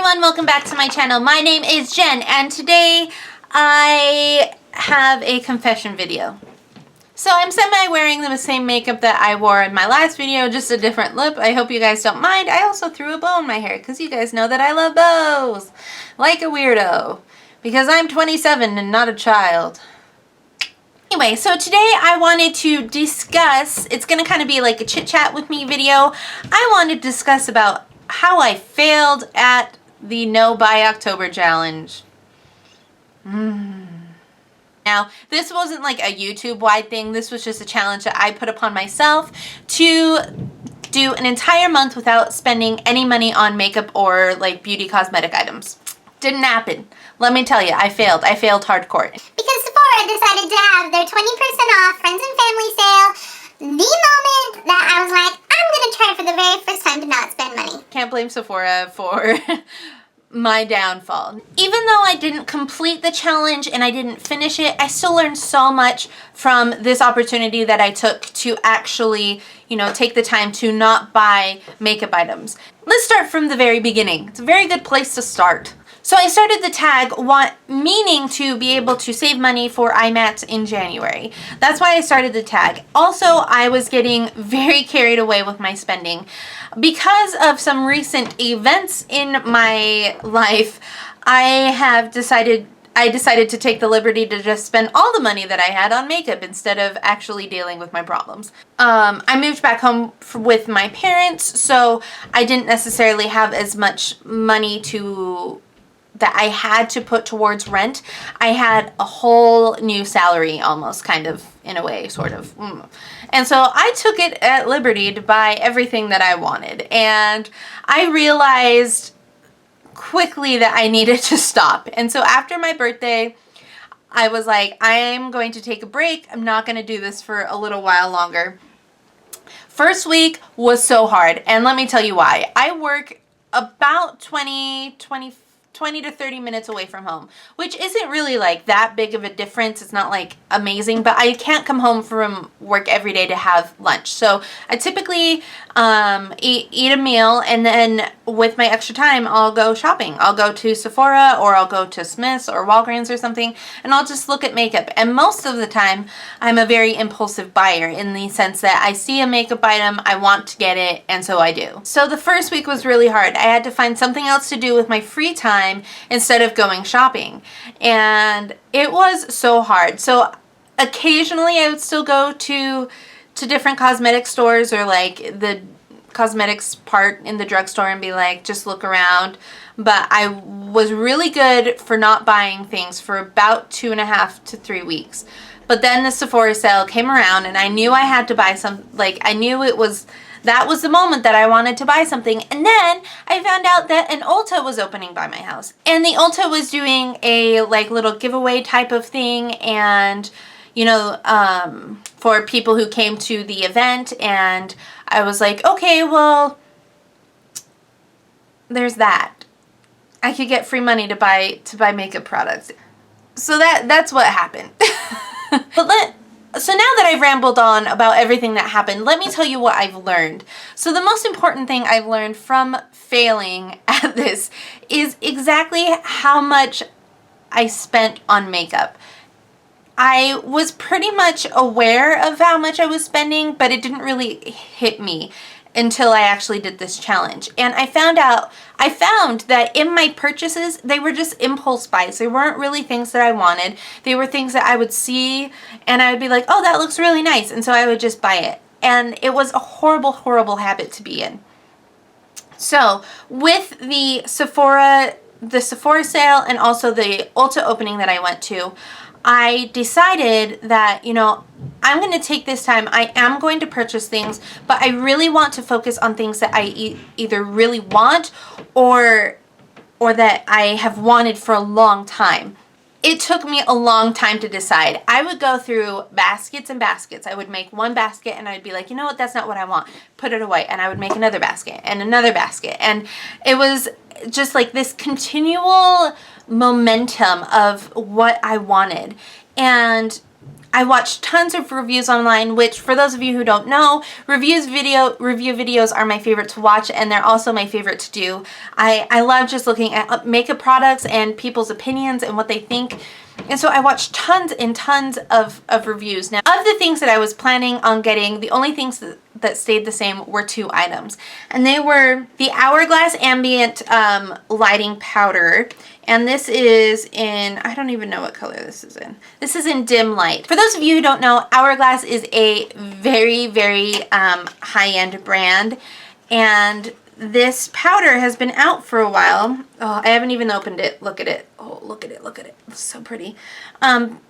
everyone, welcome back to my channel. My name is Jen and today I have a confession video. So I'm semi-wearing the same makeup that I wore in my last video, just a different lip. I hope you guys don't mind. I also threw a bow in my hair because you guys know that I love bows. Like a weirdo. Because I'm 27 and not a child. Anyway, so today I wanted to discuss, it's going to kind of be like a chit chat with me video. I want to discuss about how I failed at the No Buy October challenge. Now, this wasn't like a YouTube-wide thing. This was just a challenge that I put upon myself to do an entire month without spending any money on makeup or like beauty cosmetic items. Didn't happen. Let me tell you, I failed. I failed hardcore. Because Sephora decided to have their 20% off friends and family sale the moment that I was like, I'm going to try for the very first time to not spend money. Can't blame Sephora for my downfall. Even though I didn't complete the challenge and I didn't finish it, I still learned so much from this opportunity that I took to actually, you know, take the time to not buy makeup items. Let's start from the very beginning. It's a very good place to start. So I started the tag meaning to be able to save money for eye mats in January. That's why I started the tag. Also, I was getting very carried away with my spending. Because of some recent events in my life, I decided to take the liberty to just spend all the money that I had on makeup instead of actually dealing with my problems. I moved back home with my parents, so I didn't necessarily have as much money that I had to put towards rent. I had a whole new salary almost, kind of, in a way, sort of. And so I took it at liberty to buy everything that I wanted. And I realized quickly that I needed to stop. And so after my birthday, I was like, I'm going to take a break. I'm not going to do this for a little while longer. First week was so hard. And let me tell you why. I work about 20 to 30 minutes away from home, which isn't really like that big of a difference. It's not like amazing, but I can't come home from work every day to have lunch. So I typically eat a meal, and then with my extra time, I'll go shopping. I'll go to Sephora, or I'll go to Smith's or Walgreens or something, and I'll just look at makeup. And most of the time, I'm a very impulsive buyer in the sense that I see a makeup item, I want to get it, and so I do. So the first week was really hard. I had to find something else to do with my free time instead of going shopping, and it was so hard. So occasionally I would still go to different cosmetic stores or like the cosmetics part in the drugstore and be like, just look around. But I was really good for not buying things for about 2.5 to 3 weeks. But then the Sephora sale came around and I knew I had to buy some, like I knew that was the moment that I wanted to buy something. And then I found out that an Ulta was opening by my house. And the Ulta was doing a like little giveaway type of thing, and you know, for people who came to the event. And I was like, okay, well, there's that. I could get free money to buy makeup products. So that's what happened. So now that I've rambled on about everything that happened, let me tell you what I've learned. So the most important thing I've learned from failing at this is exactly how much I spent on makeup. I was pretty much aware of how much I was spending, but it didn't really hit me until I actually did this challenge. And I found that in my purchases, they were just impulse buys. They weren't really things that I wanted. They were things that I would see and I would be like, oh, that looks really nice. And so I would just buy it. And it was a horrible, horrible habit to be in. So with the Sephora sale and also the Ulta opening that I went to, I decided that, you know, I'm going to take this time. I am going to purchase things, but I really want to focus on things that I either really want or that I have wanted for a long time. It took me a long time to decide. I would go through baskets and baskets. I would make one basket and I'd be like, you know what, that's not what I want. Put it away. And I would make another basket and another basket. And it was just like this continual momentum of what I wanted. And I watched tons of reviews online, which for those of you who don't know, review videos are my favorite to watch, and they're also my favorite to do. I love just looking at makeup products and people's opinions and what they think. And so I watched tons and tons of reviews. Now, of the things that I was planning on getting, the only things that stayed the same were 2 items. And they were the Hourglass Ambient Lighting Powder. And this is in, I don't even know what color this is in. This is in Dim Light. For those of you who don't know, Hourglass is a very, very high-end brand. And this powder has been out for a while. Oh, I haven't even opened it. Look at it. Oh, look at it. Look at it. It's so pretty. And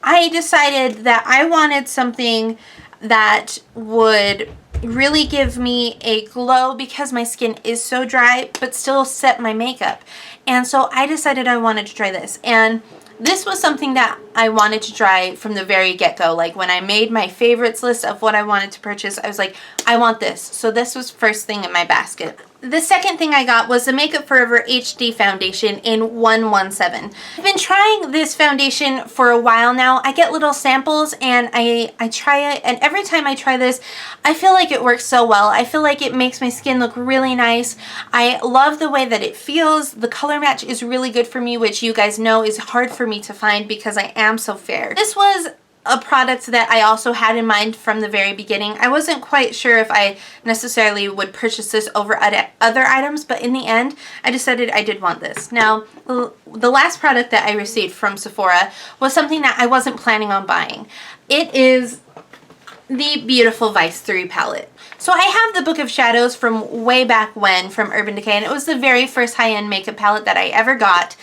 I decided that I wanted something that would really give me a glow because my skin is so dry, but still set my makeup. And so I decided I wanted to try this. And this was something that I wanted to try from the very get-go. Like when I made my favorites list of what I wanted to purchase, I was like, I want this. So this was first thing in my basket. The second thing I got was the Makeup Forever HD Foundation in 117. I've been trying this foundation for a while now. I get little samples and I try it, and every time I try this, I feel like it works so well. I feel like it makes my skin look really nice. I love the way that it feels. The color match is really good for me, which you guys know is hard for me to find because I am so fair. This was a product that I also had in mind from the very beginning. I wasn't quite sure if I necessarily would purchase this over other items, but in the end, I decided I did want this. Now, the last product that I received from Sephora was something that I wasn't planning on buying. It is the beautiful Vice 3 palette. So I have the Book of Shadows from way back when from Urban Decay, and it was the very first high-end makeup palette that I ever got,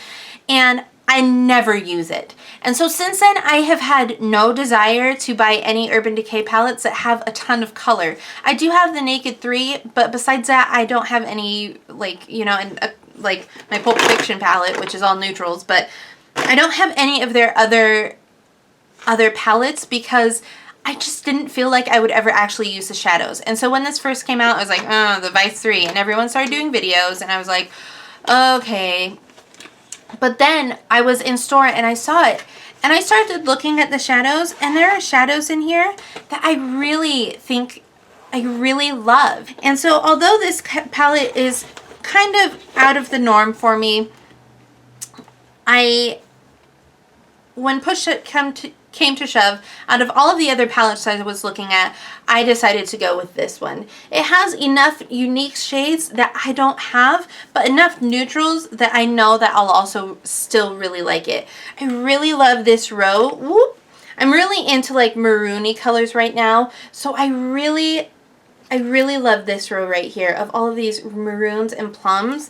and I never use it. And so since then, I have had no desire to buy any Urban Decay palettes that have a ton of color. I do have the Naked 3, but besides that, I don't have any, like, you know, like my Pulp Fiction palette, which is all neutrals, but I don't have any of their other palettes because I just didn't feel like I would ever actually use the shadows. And so when this first came out, I was like, oh, the Vice 3, and everyone started doing videos, and I was like, okay. But then I was in store and I saw it and I started looking at the shadows, and there are shadows in here that I really think I really love. And so although this palette is kind of out of the norm for me, when push came to shove, out of all of the other palettes I was looking at, I decided to go with this one. It has enough unique shades that I don't have, but enough neutrals that I know that I'll also still really like it. I really love this row. Whoop. I'm really into like maroony colors right now, so I really love this row right here of all of these maroons and plums.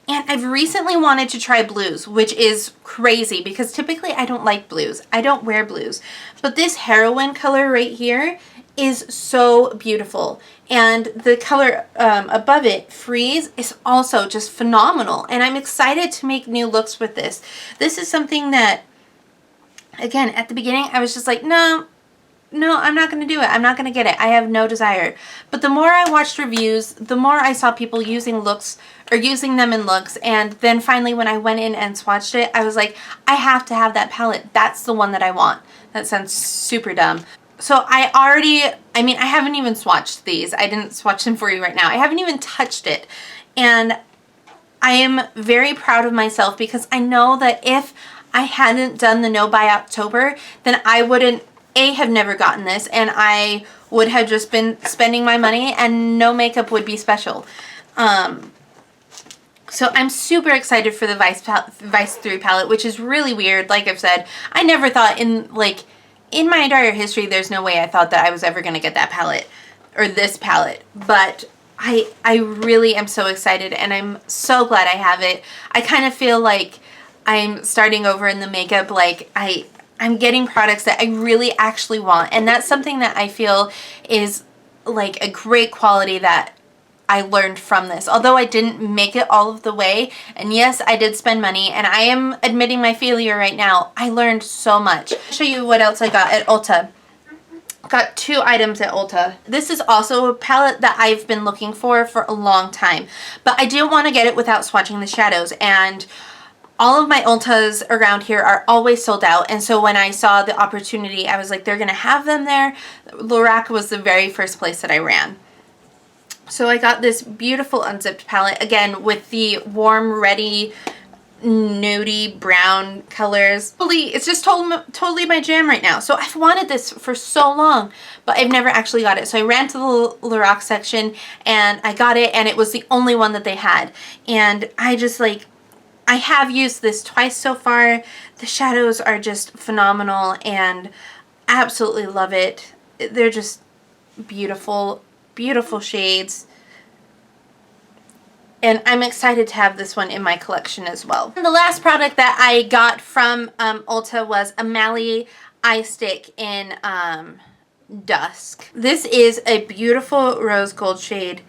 And I've recently wanted to try blues, which is crazy because typically I don't like blues. I don't wear blues. But this heroin color right here is so beautiful. And the color above it, Freeze, is also just phenomenal. And I'm excited to make new looks with this. This is something that, again, at the beginning I was just like, no, I'm not going to do it. I'm not going to get it. I have no desire. But the more I watched reviews, the more I saw people using looks or using them in looks. And then finally when I went in and swatched it, I was like, I have to have that palette. That's the one that I want. That sounds super dumb. So I haven't even swatched these. I didn't swatch them for you right now. I haven't even touched it. And I am very proud of myself because I know that if I hadn't done the No Buy October, then I wouldn't have never gotten this, and I would have just been spending my money and no makeup would be special. So I'm super excited for the Vice 3 palette, which is really weird. Like I've said, I never thought in my entire history, there's no way I thought that I was ever going to get that palette or this palette, but I really am so excited and I'm so glad I have it. I kind of feel like I'm starting over in the makeup, like I'm getting products that I really actually want, and that's something that I feel is like a great quality that I learned from this. Although I didn't make it all of the way, and yes, I did spend money, and I am admitting my failure right now, I learned so much. I'll show you what else I got at Ulta. Got 2 items at Ulta. This is also a palette that I've been looking for a long time, but I didn't want to get it without swatching the shadows, and all of my Ultas around here are always sold out, and so when I saw the opportunity, I was like, they're gonna have them there. Lorac was the very first place that I ran. So I got this beautiful unzipped palette, again with the warm, ready, nudie brown colors. It's just totally my jam right now. So I've wanted this for so long, but I've never actually got it. So I ran to the Lorac section and I got it, and it was the only one that they had. And I just like, I have used this twice so far. The shadows are just phenomenal and absolutely love it. They're just beautiful, beautiful shades. And I'm excited to have this one in my collection as well. And the last product that I got from Ulta was a Mally eye stick in Dusk. This is a beautiful rose gold shade.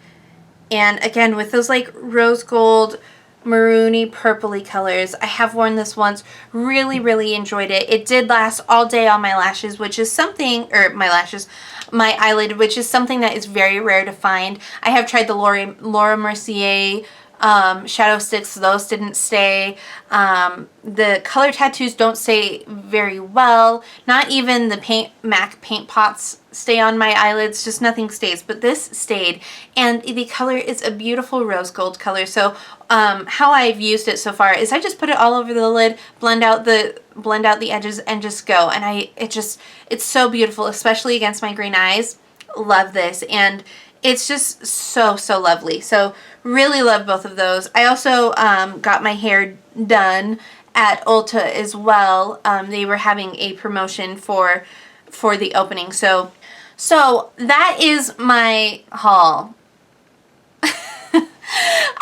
And again, with those like rose gold, maroony, purpley colors. I have worn this once, really, really enjoyed it. It did last all day on my lashes, which is something, or my eyelid, which is something that is very rare to find. I have tried the Laura Mercier shadow sticks. Those didn't stay. The color tattoos don't stay very well. Not even the MAC paint pots stay on my eyelids. Just nothing stays, but this stayed, and the color is a beautiful rose gold color. So how I've used it so far is I just put it all over the lid, blend out the edges, and just go. And it's so beautiful, especially against my green eyes. Love this, and it's just so lovely. So really love both of those. I also got my hair done at Ulta as well. They were having a promotion for the opening. So that is my haul.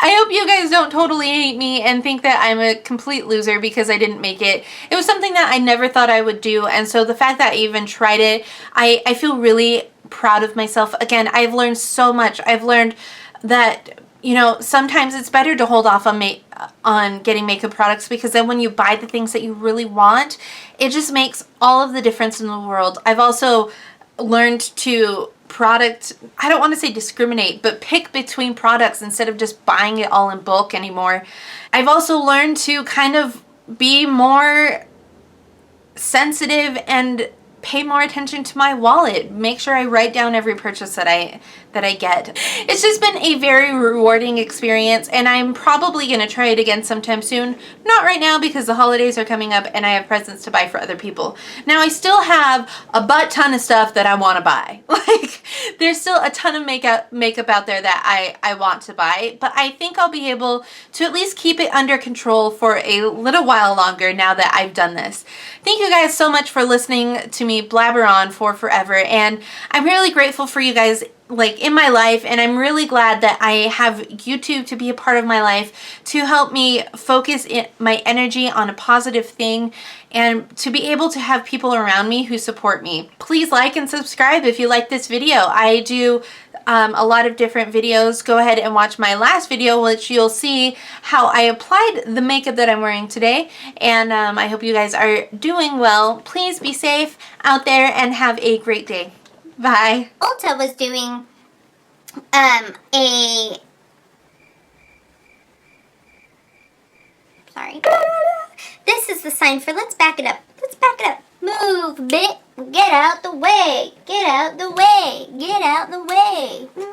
I hope you guys don't totally hate me and think that I'm a complete loser because I didn't make it. It was something that I never thought I would do, and so the fact that I even tried it, I feel really proud of myself. Again, I've learned so much. I've learned that, you know, sometimes it's better to hold off on getting makeup products, because then when you buy the things that you really want, it just makes all of the difference in the world. I've also learned to I don't want to say discriminate, but pick between products instead of just buying it all in bulk anymore. I've also learned to kind of be more sensitive and pay more attention to my wallet. Make sure I write down every purchase that I get. It's just been a very rewarding experience, and I'm probably going to try it again sometime soon. Not right now because the holidays are coming up and I have presents to buy for other people. Now I still have a butt ton of stuff that I want to buy. Like, there's still a ton of makeup out there that I want to buy, but I think I'll be able to at least keep it under control for a little while longer now that I've done this. Thank you guys so much for listening to me blabber on for forever, and I'm really grateful for you guys like in my life, and I'm really glad that I have YouTube to be a part of my life, to help me focus my energy on a positive thing, and to be able to have people around me who support me. Please like and subscribe if you like this video. I do a lot of different videos. Go ahead and watch my last video, which you'll see how I applied the makeup that I'm wearing today. And I hope you guys are doing well. Please be safe out there and have a great day. Bye. Ulta was doing sorry. This is the sign for let's back it up. Let's back it up. Move, bit. Get out the way. Get out the way. Get out the way.